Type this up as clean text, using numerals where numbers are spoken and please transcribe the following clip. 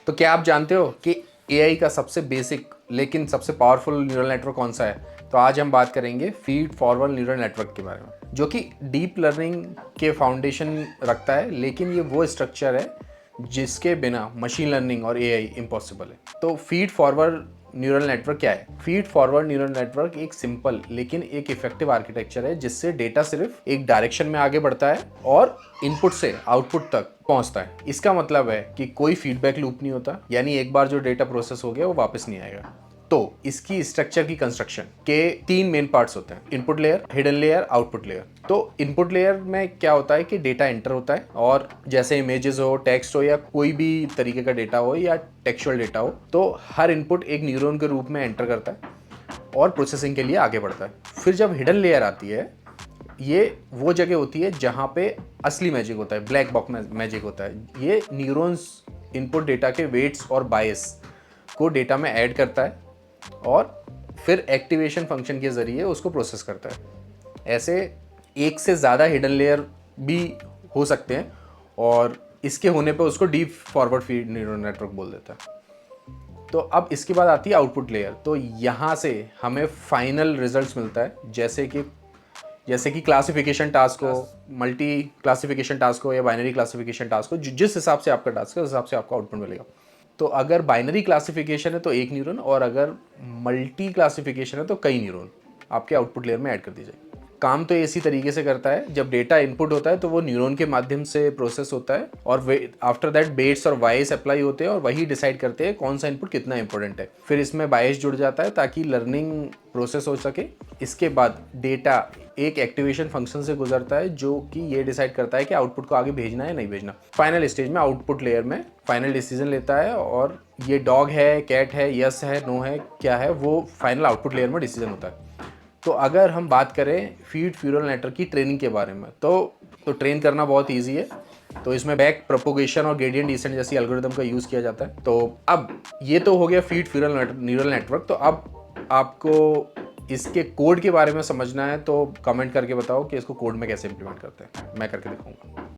तो क्या आप जानते हो कि एआई का सबसे बेसिक लेकिन सबसे पावरफुल न्यूरल नेटवर्क कौन सा है? तो आज हम बात करेंगे फीड फॉरवर्ड न्यूरल नेटवर्क के बारे में, जो कि डीप लर्निंग के फाउंडेशन रखता है, लेकिन ये वो स्ट्रक्चर है जिसके बिना मशीन लर्निंग और एआई इम्पॉसिबल है। तो फीड फॉरवर्ड न्यूरल नेटवर्क क्या है? फीड फॉरवर्ड न्यूरल नेटवर्क एक सिंपल लेकिन एक इफेक्टिव आर्किटेक्चर है जिससे डेटा सिर्फ एक डायरेक्शन में आगे बढ़ता है और इनपुट से आउटपुट तक पहुंचता है। इसका मतलब है कि कोई फीडबैक लूप नहीं होता, यानी एक बार जो डेटा प्रोसेस हो गया वो वापस नहीं आएगा। तो इसकी स्ट्रक्चर की कंस्ट्रक्शन के 3 मेन पार्ट्स होते हैं: input layer, hidden layer, output layer. तो इनपुट लेयर में क्या होता है कि डेटा एंटर होता है, और जैसे इमेजेस हो, टेक्स्ट हो, या कोई भी तरीके का डेटा हो या टेक्सचुअल डेटा हो, तो हर इनपुट एक न्यूरॉन के रूप में एंटर करता है और प्रोसेसिंग के लिए आगे बढ़ता है। फिर जब हिडन लेयर आती है, ये वो जगह होती है जहाँ पे असली मैजिक होता है, ब्लैक बॉक्स मैजिक होता है। ये न्यूरॉन्स इनपुट डेटा के वेट्स और बायस को डेटा में ऐड करता है और फिर एक्टिवेशन फंक्शन के ज़रिए उसको प्रोसेस करता है। ऐसे एक से ज़्यादा हिडन लेयर भी हो सकते हैं, और इसके होने पे उसको deep forward feed neural network बोल देता है। तो अब इसके बाद आती है आउटपुट लेयर। तो यहाँ से हमें फाइनल रिजल्ट्स मिलता है, जैसे कि क्लासिफिकेशन टास्क हो, मल्टी क्लासिफिकेशन टास्क हो, या बाइनरी क्लासिफिकेशन टास्क हो। जिस हिसाब से आपका टास्क है उस हिसाब से आपको आउटपुट मिलेगा। तो अगर बाइनरी क्लासिफिकेशन है तो एक न्यूरॉन, और अगर मल्टी क्लासिफिकेशन है तो कई न्यूरॉन आपके आउटपुट लेयर में ऐड कर दी जाएगी। काम तो इसी तरीके से करता है, जब डेटा इनपुट होता है तो वो न्यूरॉन के माध्यम से प्रोसेस होता है, और आफ्टर दैट बेट्स और वाइस अप्लाई होते हैं, और वही डिसाइड करते हैं कौन सा इनपुट कितना इंपॉर्टेंट है। फिर इसमें बायस जुड़ जाता है ताकि लर्निंग प्रोसेस हो सके। इसके बाद डेटा एक एक्टिवेशन फंक्शन से गुजरता है जो कि ये डिसाइड करता है कि आउटपुट को आगे भेजना है या नहीं भेजना। फाइनल स्टेज में आउटपुट लेयर में फाइनल डिसीजन लेता है, और ये डॉग है, कैट है, यस है, नो है, क्या है, वो फाइनल आउटपुट लेयर में डिसीजन होता है। तो अगर हम बात करें फीड न्यूरल नेटवर्क की ट्रेनिंग के बारे में, तो ट्रेन करना बहुत ईजी है। तो इसमें बैक प्रोपोगेशन और ग्रेडियंट डिसेंट जैसी एल्गोरिदम का यूज़ किया जाता है। तो अब ये तो हो गया फीड न्यूरल नेटवर्क। तो अब आपको इसके कोड के बारे में समझना है, तो कमेंट करके बताओ कि इसको कोड में कैसे इंप्लीमेंट करते हैं, मैं करके दिखाऊंगा।